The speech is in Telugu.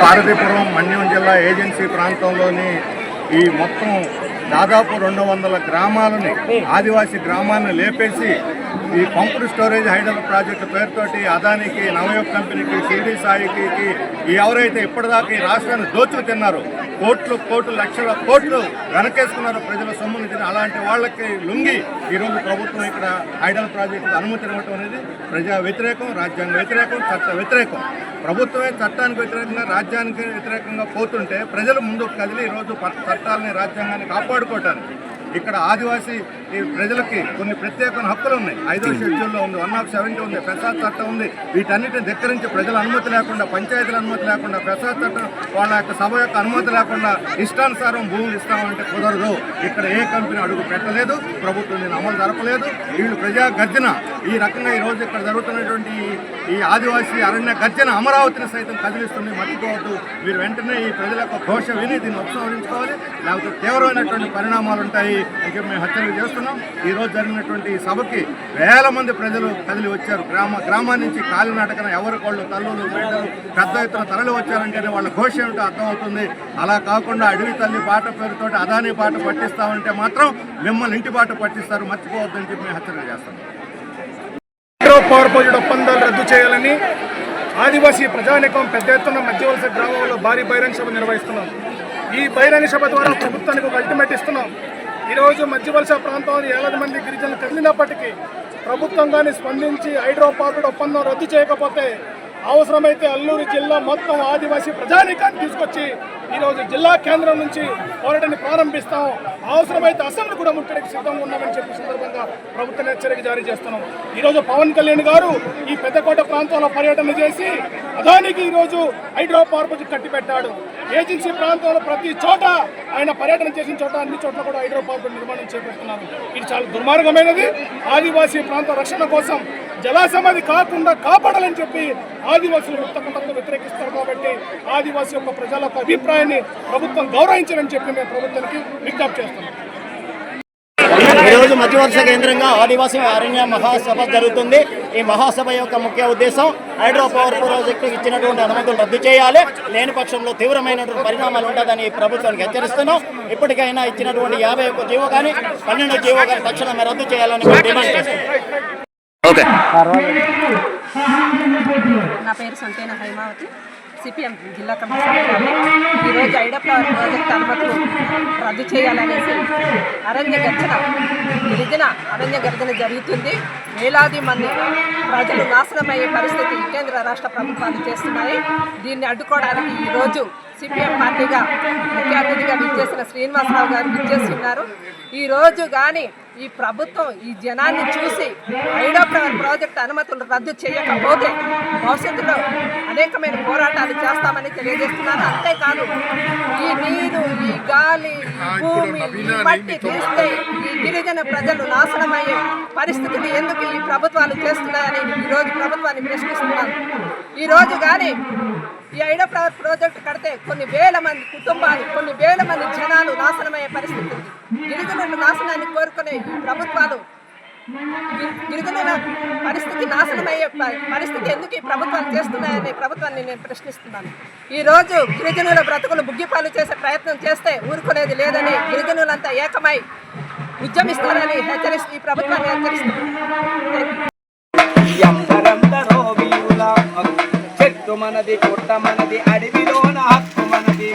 పార్వతీపురం మన్యం జిల్లా ఏజెన్సీ ప్రాంతంలోని ఈ మొత్తం దాదాపు 200 గ్రామాలని ఆదివాసీ గ్రామాలను లేపేసి ఈ పంపుడు స్టోరేజ్ హైడల్ ప్రాజెక్టు పేరుతోటి అదానికి నవయోగ్ కంపెనీకి షిరిడి సాయికి ఎవరైతే ఇప్పటిదాకా ఈ రాష్ట్రాన్ని దోచుకు తిన్నారో కోట్లు లక్షల కోట్లు వెనకేసుకున్నారో ప్రజల సొమ్ముని తిని అలాంటి వాళ్ళకి లొంగి ఈరోజు ప్రభుత్వం ఇక్కడ హైడల్ ప్రాజెక్టుకు అనుమతి ఇవ్వటం అనేది ప్రజా వ్యతిరేకం, రాజ్యాంగ వ్యతిరేకం, చట్ట వ్యతిరేకం. ప్రభుత్వమే చట్టానికి వ్యతిరేకంగా రాజ్యానికి వ్యతిరేకంగా పోతుంటే ప్రజలు ముందుకు కదిలి ఈరోజు చట్టాలని రాజ్యాంగాన్ని కాపాడుకోవటానికి ఇక్కడ ఆదివాసీ ఈ ప్రజలకి కొన్ని ప్రత్యేకమైన హక్కులు ఉన్నాయి. 5వ షెడ్యూల్లో ఉంది, 170 ఉంది, ప్రసాద్ చట్టం ఉంది. వీటన్నిటిని ధిక్కరించి ప్రజల అనుమతి లేకుండా, పంచాయతీల అనుమతి లేకుండా, ప్రసాద్ చట్టం వాళ్ళ యొక్క సభ యొక్క అనుమతి లేకుండా ఇష్టానుసారం భూములు ఇస్తామంటే కుదరదు. ఇక్కడ ఏ కంపెనీ అడుగు పెట్టలేదు, ప్రభుత్వం దీన్ని అమలు జరపలేదు. వీళ్ళు ప్రజా గర్జన ఈ రకంగా ఈరోజు ఇక్కడ జరుగుతున్నటువంటి ఈ ఆదివాసీ అరణ్య గర్జన అమరావతిని సైతం కదిలిస్తుంది. మర్చిపోవద్దు. మీరు వెంటనే ఈ ప్రజల యొక్క ఘోష విని దీన్ని ఉపసంహరించుకోవాలి, లేకపోతే తీవ్రమైనటువంటి పరిణామాలు ఉంటాయి అని చెప్పి మేము హెచ్చరిక చేస్తున్నాం. ఈరోజు జరిగినటువంటి ఈ సభకి వేల మంది ప్రజలు కదిలి వచ్చారు. గ్రామాల నుంచి కాలినాటకన ఎవరి కోళ్ళు, తల్లులు, బిడ్డలు పెద్ద ఎత్తున తరలి వచ్చారంటేనే వాళ్ళ ఘోష ఏమిటో అర్థమవుతుంది. అలా కాకుండా అడవి తల్లి పాట పేరుతోటి అదానీ పాట పట్టిస్తామంటే మాత్రం మిమ్మల్ని ఇంటి పాట పట్టిస్తారు, మర్చిపోవద్దని చెప్పి మేము హెచ్చరిక చేస్తాం. పవర్ ప్రాజెక్టు ఒప్పందాలు రద్దు చేయాలని ఆదివాసీ ప్రజానికం పెద్ద ఎత్తున మధ్యవలస గ్రామంలో భారీ బహిరంగ సభ నిర్వహిస్తున్నాం. ఈ బహిరంగ సభ ద్వారా ప్రభుత్వానికి ఒక అల్టిమేట్ ఇస్తున్నాం. ఈరోజు మధ్యవలస ప్రాంతంలో వేలాది మంది గిరిజనులు కదిలినప్పటికీ ప్రభుత్వం కానీ స్పందించి హైడ్రో పవర్ ఒప్పందం రద్దు చేయకపోతే అవసరమైతే అల్లూరు జిల్లా మొత్తం ఆదివాసీ ప్రజానీకాన్ని తీసుకొచ్చి ఈరోజు జిల్లా కేంద్రం నుంచి పోరాటాన్ని ప్రారంభిస్తాం. అవసరమైతే అసెంబ్లీ కూడా ముట్టడికి సిద్ధంగా ఉన్నామని చెప్పి సందర్భంగా ప్రభుత్వం హెచ్చరిక జారీ చేస్తున్నాం. ఈరోజు పవన్ కళ్యాణ్ గారు ఈ పెద్దకోట ప్రాంతంలో పర్యటన చేసి అదానికి ఈరోజు హైడ్రో పవర్ ప్రాజెక్టు కట్టిపెట్టాడు. ఏజెన్సీ ప్రాంతంలో ప్రతి చోట ఆయన పర్యటన చేసిన చోట అన్ని చోట్ల కూడా హైడ్రో పవర్ ప్రాజెక్టు నిర్మాణం చేపడుతున్నారు. ఇది చాలా దుర్మార్గమైనది. ఆదివాసీ ప్రాంత రక్షణ కోసం జలాసమాధి కాకుండా కాపాడాలని చెప్పి ఆదివాసులు ముక్తకంఠంతో వ్యతిరేకిస్తారు. కాబట్టి ఆదివాసీ యొక్క ప్రజల యొక్క అభిప్రాయాన్ని ప్రభుత్వం గౌరవించాలని చెప్పి మేము ప్రభుత్వానికి విజ్ఞప్తి చేస్తున్నాం. ఈరోజు మధ్యవలస కేంద్రంగా ఆదివాసీ అరణ్య మహాసభ జరుగుతుంది. ఈ మహాసభ యొక్క ముఖ్య ఉద్దేశం హైడ్రో పవర్ ప్రాజెక్టుకు ఇచ్చినటువంటి అనుమతులు రద్దు చేయాలి, లేని పక్షంలో తీవ్రమైనటువంటి పరిణామాలు ఉంటుందని ప్రభుత్వానికి హెచ్చరిస్తున్నాం. ఇప్పటికైనా ఇచ్చినటువంటి 51 జీవో కానీ 12 జీవో కానీ తక్షణమే రద్దు చేయాలని మేము డిమాండ్ చేస్తున్నాం. నా పేరు సంతేన హైమావతి, సిపిఎం జిల్లా కమిషనర్. ఈరోజు హైడ్రో పవర్ ప్రాజెక్ట్ అనుమతులు రద్దు చేయాలనేసి గిరిజన అరణ్య గర్జన జరుగుతుంది. వేలాది మంది ప్రజలు నాశనమయ్యే పరిస్థితి కేంద్ర రాష్ట్ర ప్రభుత్వాలు చేస్తున్నాయి. దీన్ని అడ్డుకోవడానికి ఈరోజు సిపిఎం పార్టీగా ముఖ్య అతిథిగా విచ్చేసిన శ్రీనివాసరావు గారు విచ్చేస్తున్నారు. ఈరోజు కానీ ఈ ప్రభుత్వం ఈ జనాన్ని చూసి హైడ్రో పవర్ ప్రాజెక్టు అనుమతులు రద్దు చేయకపోతే భవిష్యత్తులో అనేకమైన పోరాటాలు చేస్తామని తెలియజేస్తున్నారు. అంతేకాదు ఈ నీరు, ఈ గాలి, ఈ భూమి, ఈ మట్టి తీస్తే ఈ గిరిజన ప్రజలు నాశనమయ్యే పరిస్థితిని ఎందుకు ఈ ప్రభుత్వాలు చేస్తున్నాయని ఈరోజు ప్రభుత్వాన్ని ప్రశ్నిస్తున్నారు. ఈరోజు కానీ ఈ హైడ్రో పవర్ ప్రాజెక్టు కడితే కొన్ని వేల మంది కుటుంబాలు, కొన్ని వేల మంది జనాలు నాశనమయ్యే పరిస్థితి ఉంది. గిరిజనుల నాశనాన్ని కోరుకునే ఈ ప్రభుత్వాలు గిరిజనుల పరిస్థితి నాశనమయ్యే పరిస్థితి ఎందుకు ఈ ప్రభుత్వాలు చేస్తున్నాయని ప్రభుత్వాన్ని నేను ప్రశ్నిస్తున్నాను. ఈరోజు గిరిజనుల బ్రతుకులు బుగ్గిపాలు చేసే ప్రయత్నం చేస్తే ఊరుకునేది లేదని గిరిజనులంతా ఏకమై ఉద్యమిస్తారని ఈ ప్రభుత్వాన్ని హెచ్చరిస్తున్నారు. మనది కొట్ట మనది అడవిలోన హక్కు మనది.